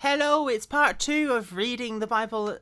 Hello, it's part two of reading the Bible.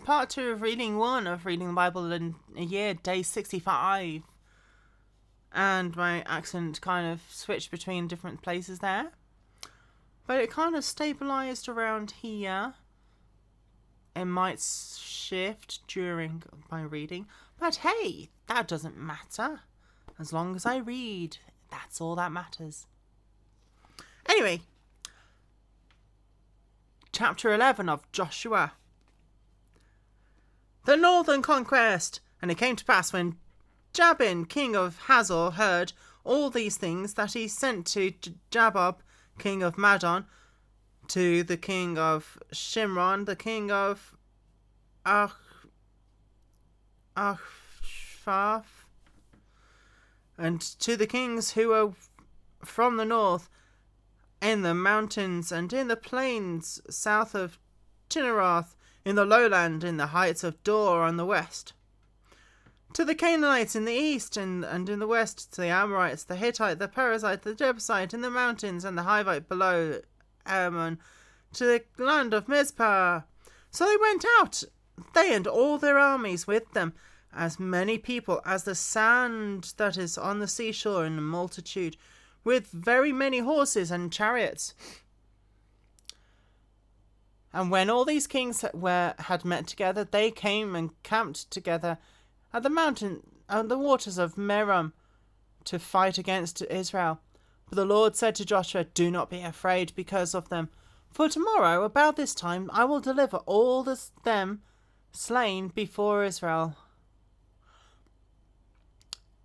Part two of reading one of reading the Bible in a year, day 65. And my accent kind of switched between different places there. But it kind of stabilised around here. It might shift during my reading. But hey, that doesn't matter. As long as I read, that's all that matters. Anyway. Chapter 11 of Joshua. The northern conquest. And it came to pass when Jabin, king of Hazor, heard all these things, that he sent to Jabob, king of Madon, to the king of Shimron, the king of Achshaph, and to the kings who were from the north, in the mountains and in the plains south of Chinneroth, in the lowland, in the heights of Dor on the west. To the Canaanites in the east and in the west, to the Amorites, the Hittite, the Perizzite, the Jebusite in the mountains, and the Hivite below Hermon, to the land of Mizpah. So they went out, they and all their armies with them, as many people as the sand that is on the seashore in multitude, with very many horses and chariots. And when all these kings had met together, they came and camped together at the mountain and the waters of Merom to fight against Israel. But the Lord said to Joshua, "Do not be afraid because of them, for tomorrow about this time I will deliver all them slain before Israel.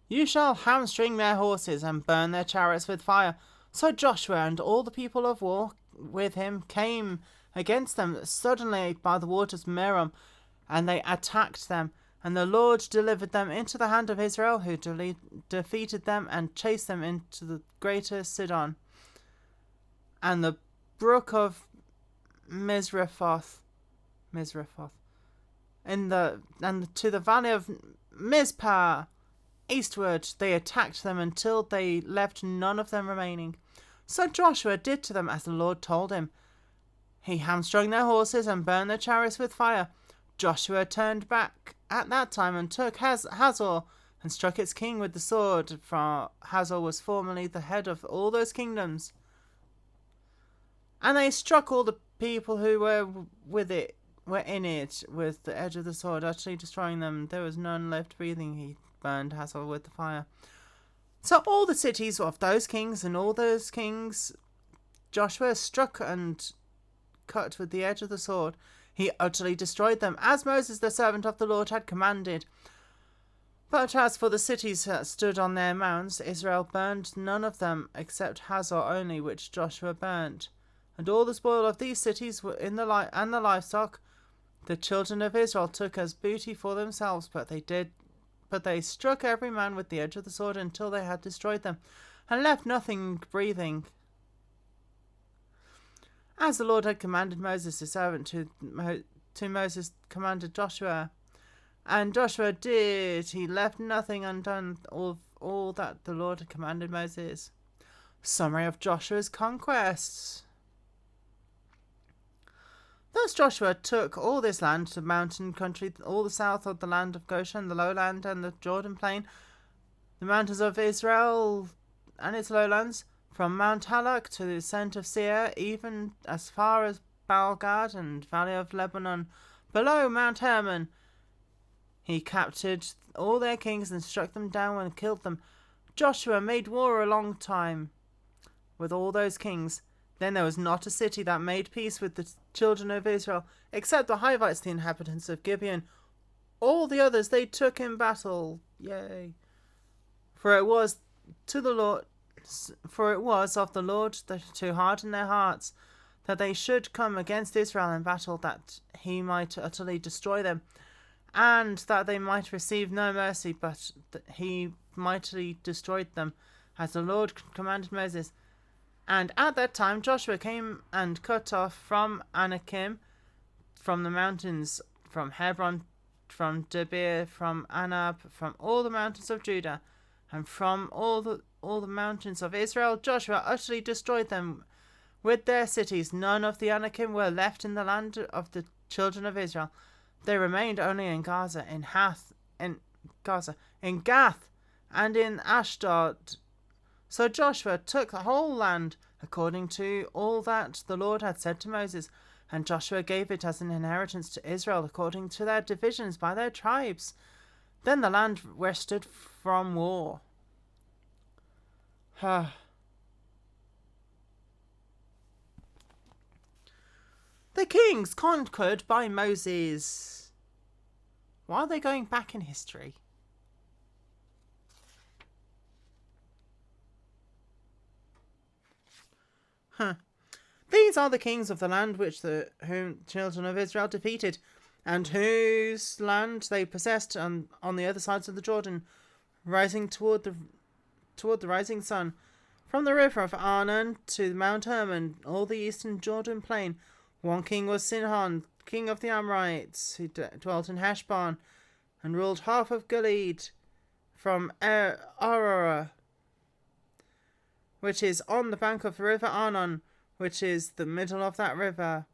You shall hamstring their horses and burn their chariots with fire." So Joshua and all the people of war with him came against them suddenly by the waters Merom, and they attacked them. And the Lord delivered them into the hand of Israel, who defeated them and chased them into the greater Sidon, and the brook of Misrephoth, and to the valley of Mizpah. Eastward they attacked them until they left none of them remaining. So Joshua did to them as the Lord told him. He hamstrung their horses and burned their chariots with fire. Joshua turned back at that time and took Hazor and struck its king with the sword, for Hazor was formerly the head of all those kingdoms. And they struck all the people who were in it with the edge of the sword, utterly destroying them. There was none left breathing. He burned Hazor with the fire. So all the cities of those kings and all those kings Joshua struck and cut with the edge of the sword. He utterly destroyed them, as Moses the servant of the Lord had commanded. But as for the cities that stood on their mounds, Israel burned none of them, except Hazor only, which Joshua burnt. And all the spoil of these cities were and the livestock the children of Israel took as booty for themselves, but they struck every man with the edge of the sword until they had destroyed them, and left nothing breathing, as the Lord had commanded Moses his servant. To Moses commanded Joshua, and Joshua did. He left nothing undone of all that the Lord had commanded Moses. Summary of Joshua's conquests. Thus Joshua took all this land, the mountain country, all the south of the land of Goshen, the lowland and the Jordan plain, the mountains of Israel and its lowlands, from Mount Halak to the ascent of Seir, even as far as Baalgad and valley of Lebanon, below Mount Hermon. He captured all their kings and struck them down and killed them. Joshua made war a long time with all those kings. Then there was not a city that made peace with the children of Israel, except the Hivites, the inhabitants of Gibeon. All the others they took in battle. Yea. For it was of the Lord to harden their hearts, that they should come against Israel in battle, that he might utterly destroy them, and that they might receive no mercy, but that he mightily destroyed them, as the Lord commanded Moses. And at that time Joshua came and cut off from Anakim, from the mountains, from Hebron, from Debir, from Anab, from all the mountains of Judah, and from all the mountains of Israel. Joshua utterly destroyed them with their cities. None of the Anakim were left in the land of the children of Israel. They remained only in Gaza, in Gath, and in Ashdod. So Joshua took the whole land according to all that the Lord had said to Moses, and Joshua gave it as an inheritance to Israel according to their divisions by their tribes. Then the land rested from war. The kings conquered by Moses. Why are they going back in history? These are the kings of the land which whom children of Israel defeated, and whose land they possessed on the other sides of the Jordan, rising toward the rising sun, from the river of Arnon to Mount Hermon, all the eastern Jordan plain. One king was Sihon, king of the Amorites, who dwelt in Heshbon, and ruled half of Gilead, from Aurora, which is on the bank of the river Arnon, which is the middle of that river,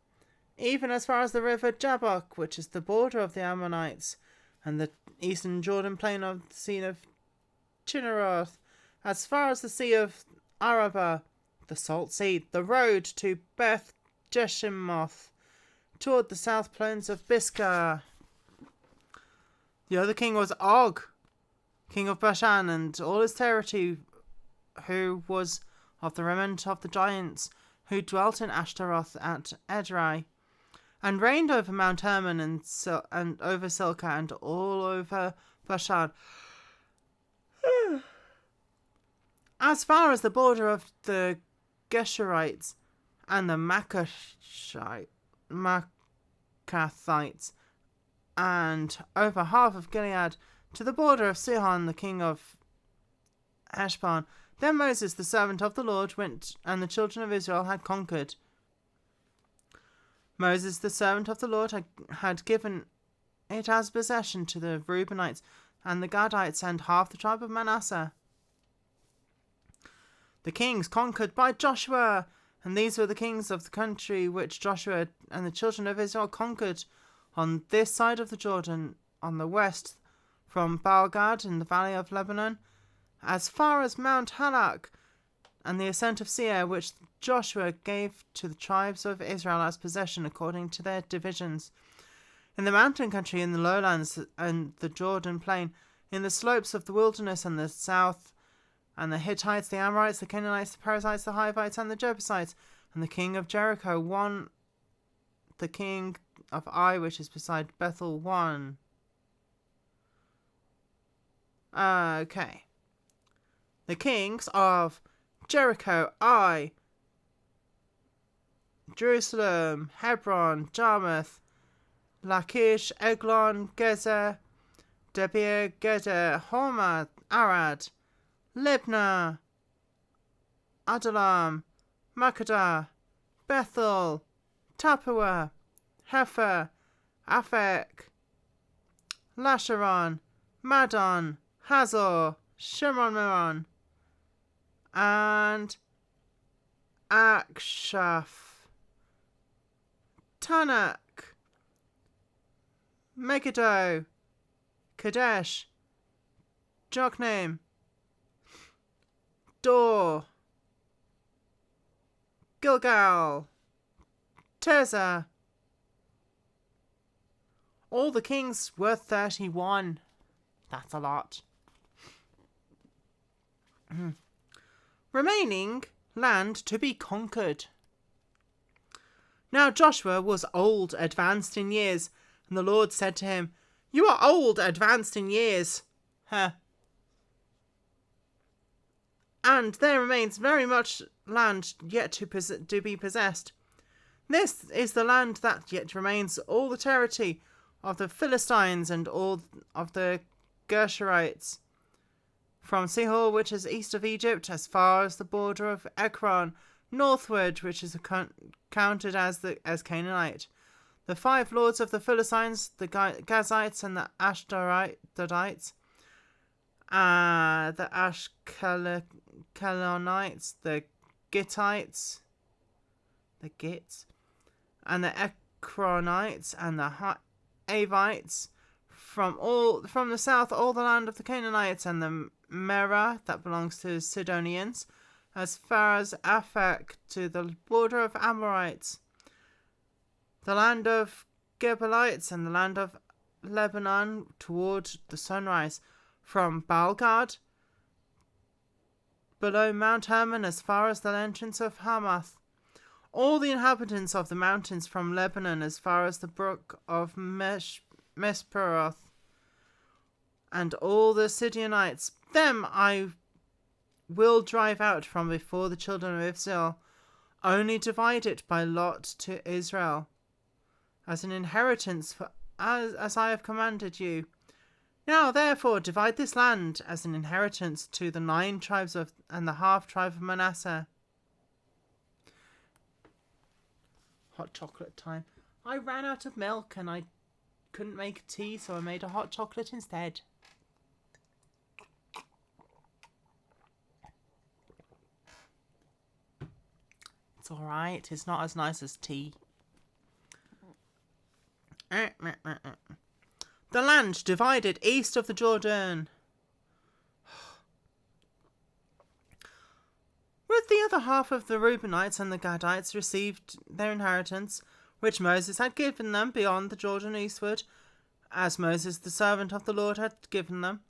even as far as the river Jabbok, which is the border of the Ammonites, and the eastern Jordan plain of the sea of Chinneroth, as far as the sea of Arabah, the salt sea, the road to Beth Jeshimoth, toward the south plains of Biscah. The other king was Og, king of Bashan, and all his territory, who was of the remnant of the giants, who dwelt in Ashtaroth at Edrei, and reigned over Mount Hermon and over Silkah and all over Bashan, as far as the border of the Geshurites and the Maccathites, and over half of Gilead, to the border of Sihon, the king of Heshbon. Then Moses, the servant of the Lord, went, and the children of Israel had conquered. Moses, the servant of the Lord, had given it as possession to the Reubenites and the Gadites and half the tribe of Manasseh. The kings conquered by Joshua, and these were the kings of the country which Joshua and the children of Israel conquered on this side of the Jordan, on the west, from Baal-Gad in the valley of Lebanon, as far as Mount Halak, and the ascent of Seir, which Joshua gave to the tribes of Israel as possession according to their divisions. In the mountain country, in the lowlands and the Jordan plain, in the slopes of the wilderness and the south, and the Hittites, the Amorites, the Canaanites, the Perizzites, the Hivites, and the Jebusites, and the king of Jericho won the king of Ai, which is beside Bethel, won. Okay. The kings of Jericho, Ai, Jerusalem, Hebron, Jarmuth, Lachish, Eglon, Gezer, Debir, Geder, Hormah, Arad, Libnah, Adullam, Makkedah, Bethel, Tappuah, Hepher, Aphek, Lasharon, Madon, Hazor, Shimron-Meron, and Akshaph, Tanak, Megiddo, Kadesh, Jokneam, Dor, Gilgal, Tirzah. All the kings were 31. That's a lot. Remaining land to be conquered. Now Joshua was old, advanced in years, and the Lord said to him, "You are old, advanced in years. And there remains very much land yet to be possessed. This is the land that yet remains, all the territory of the Philistines and all of the Geshurites, from Sihor, which is east of Egypt, as far as the border of Ekron, northward, which is counted as Canaanite. The 5 lords of the Philistines, the Gazites and the Ashdodites, the Ashkelonites, the Gittites, the Gits, and the Ekronites, and the Avites, from the south, all the land of the Canaanites, and the Merah, that belongs to Sidonians, as far as Aphek, to the border of Amorites, the land of Gebalites, and the land of Lebanon toward the sunrise, from Baalgad, below Mount Hermon, as far as the entrance of Hamath, all the inhabitants of the mountains from Lebanon as far as the brook of Mesperoth, and all the Sidonites, them I will drive out from before the children of Israel, only divide it by lot to Israel, as an inheritance, as I have commanded you. Now therefore divide this land as an inheritance to the 9 tribes and the half tribe of Manasseh. Hot chocolate time. I ran out of milk and I couldn't make tea, so I made a hot chocolate instead. It's alright, it's not as nice as tea. The land divided east of the Jordan. With the other half of the Reubenites and the Gadites received their inheritance, which Moses had given them beyond the Jordan eastward, as Moses the servant of the Lord had given them,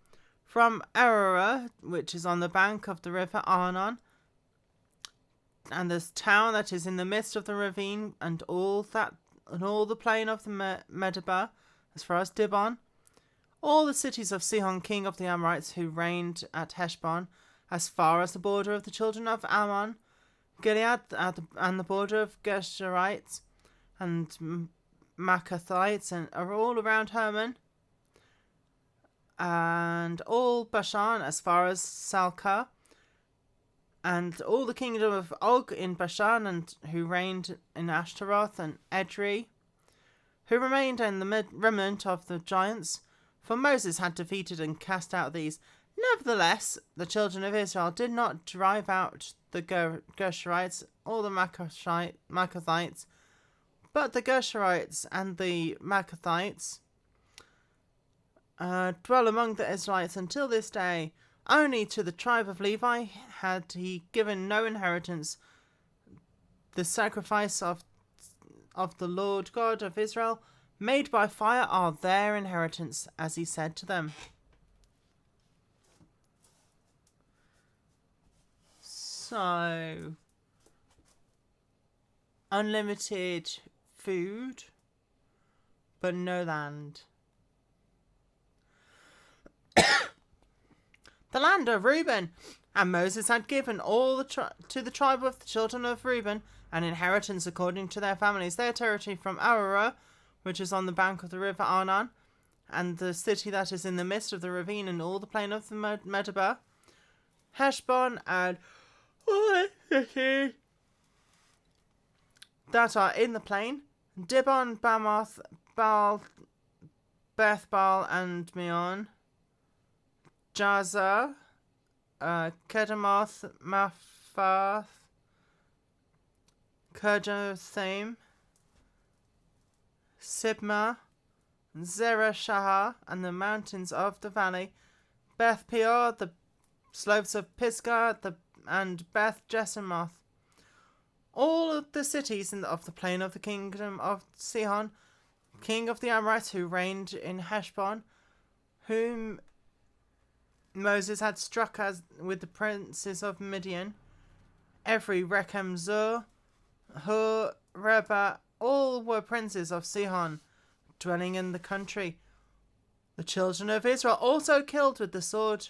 from Ararah, which is on the bank of the river Arnon, and the town that is in the midst of the ravine, and all the plain of the Medeba, as far as Dibon, all the cities of Sihon king of the Amorites, who reigned at Heshbon, as far as the border of the children of Ammon, Gilead, and the border of Geshurites and Maccathites, and are all around Hermon, and all Bashan as far as Salcah, and all the kingdom of Og in Bashan, and who reigned in Ashtaroth and Edrei, who remained in the remnant of the giants, for Moses had defeated and cast out these. Nevertheless, the children of Israel did not drive out the Geshurites or the Maccathites, but the Geshurites and the Maccathites dwell among the Israelites until this day. Only to the tribe of Levi had he given no inheritance. The sacrifice of the Lord God of Israel, made by fire, are their inheritance, as he said to them. So, unlimited food, but no land. The land of Reuben, and Moses had given all to the tribe of the children of Reuben an inheritance according to their families, their territory from Ararah, which is on the bank of the river Arnon, and the city that is in the midst of the ravine, and all the plain of the Medeba, Heshbon, and all the cities that are in the plain, Dibon, Bamoth, Baal, Bethbaal, and Meon, Jazer, Kedemoth, Maphath, Kirjathaim, Sibmah, Zereshahah, and the mountains of the valley, Beth Peor, the slopes of Pisgah, and Beth Jesimoth, all of the cities of the plain of the kingdom of Sihon, king of the Amorites, who reigned in Heshbon, whom Moses had struck with the princes of Midian, every Rechem, Zur, Hur, Reba, all were princes of Sihon, dwelling in the country. The children of Israel also killed with the sword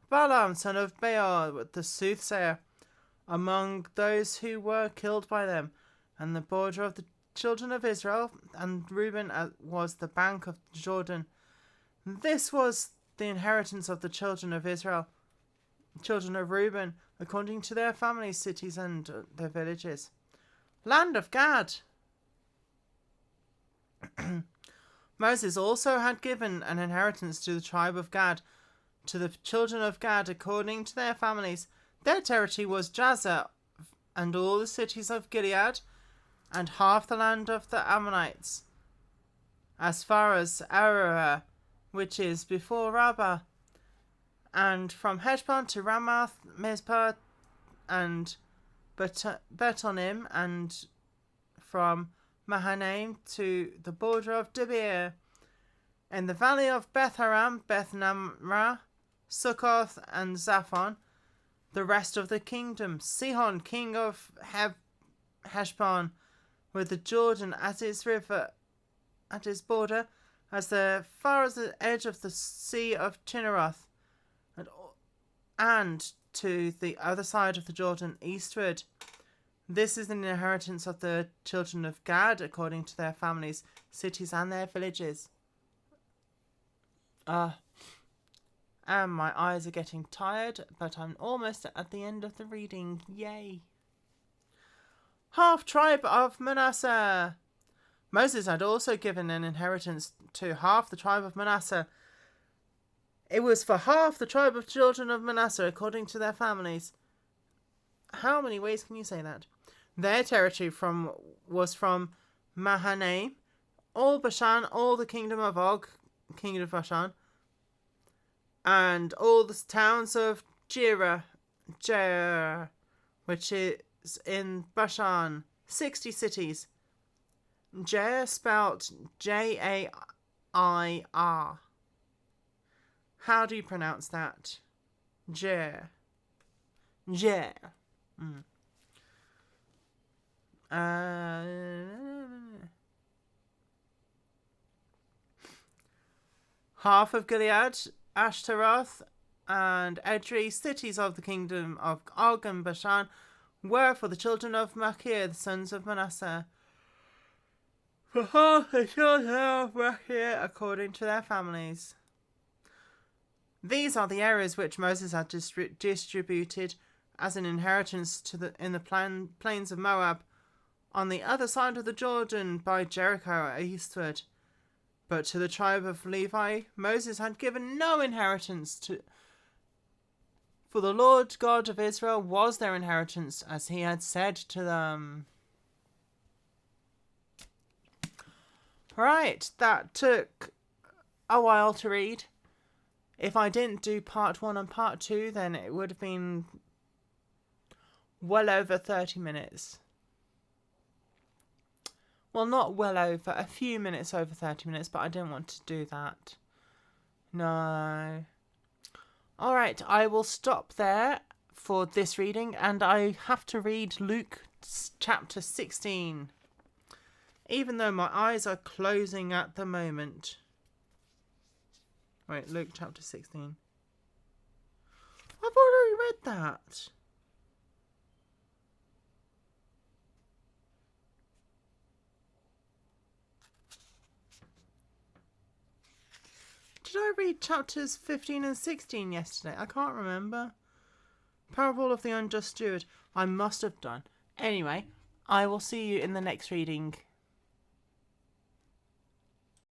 Balaam, son of Beor, the soothsayer, among those who were killed by them. And the border of the children of Israel and Reuben was the bank of Jordan. This was the inheritance of the children of Israel, children of Reuben, according to their families, cities, and their villages. Land of Gad. Moses also had given an inheritance to the tribe of Gad, to the children of Gad, according to their families. Their territory was Jazer, and all the cities of Gilead, and half the land of the Ammonites, as far as Aroer, which is before Rabbah, and from Heshbon to Ramath, Mizpah, and Betonim, and from Mahanaim to the border of Debir, in the valley of Beth-haram, Beth-namrah, Sukkoth, and Zaphon, the rest of the kingdom, Sihon, king of Heshbon, with the Jordan as its river, at its border, as far as the edge of the sea of Chinneroth, and to the other side of the Jordan eastward. This is an inheritance of the children of Gad, according to their families, cities, and their villages. And my eyes are getting tired, but I'm almost at the end of the reading. Yay! Half tribe of Manasseh. Moses had also given an inheritance to half the tribe of Manasseh. It was for half the tribe of children of Manasseh, according to their families. How many ways can you say that? Their territory was from Mahanaim, all Bashan, all the kingdom of Og, king of Bashan, and all the towns of Jair, which is in Bashan, 60 cities. Jair spelt Jair. How do you pronounce that? Jair. Jair. Half of Gilead, Ashtaroth, and Edrei, cities of the kingdom of Og and Bashan, were for the children of Machir, the sons of Manasseh. For half the children of Machir, according to their families. These are the areas which Moses had distributed as an inheritance in the plains of Moab, on the other side of the Jordan by Jericho eastward. But to the tribe of Levi, Moses had given no inheritance, for the Lord God of Israel was their inheritance, as he had said to them. Right, that took a while to read. If I didn't do part 1 and part 2, then it would have been well over 30 minutes. Well, not well over, a few minutes over 30 minutes, but I didn't want to do that. No. Alright, I will stop there for this reading, and I have to read Luke chapter 16. Even though my eyes are closing at the moment. Wait, Luke chapter 16. I've already read that. Did I read chapters 15 and 16 yesterday? I can't remember. Parable of the Unjust Steward. I must have done. Anyway, I will see you in the next reading.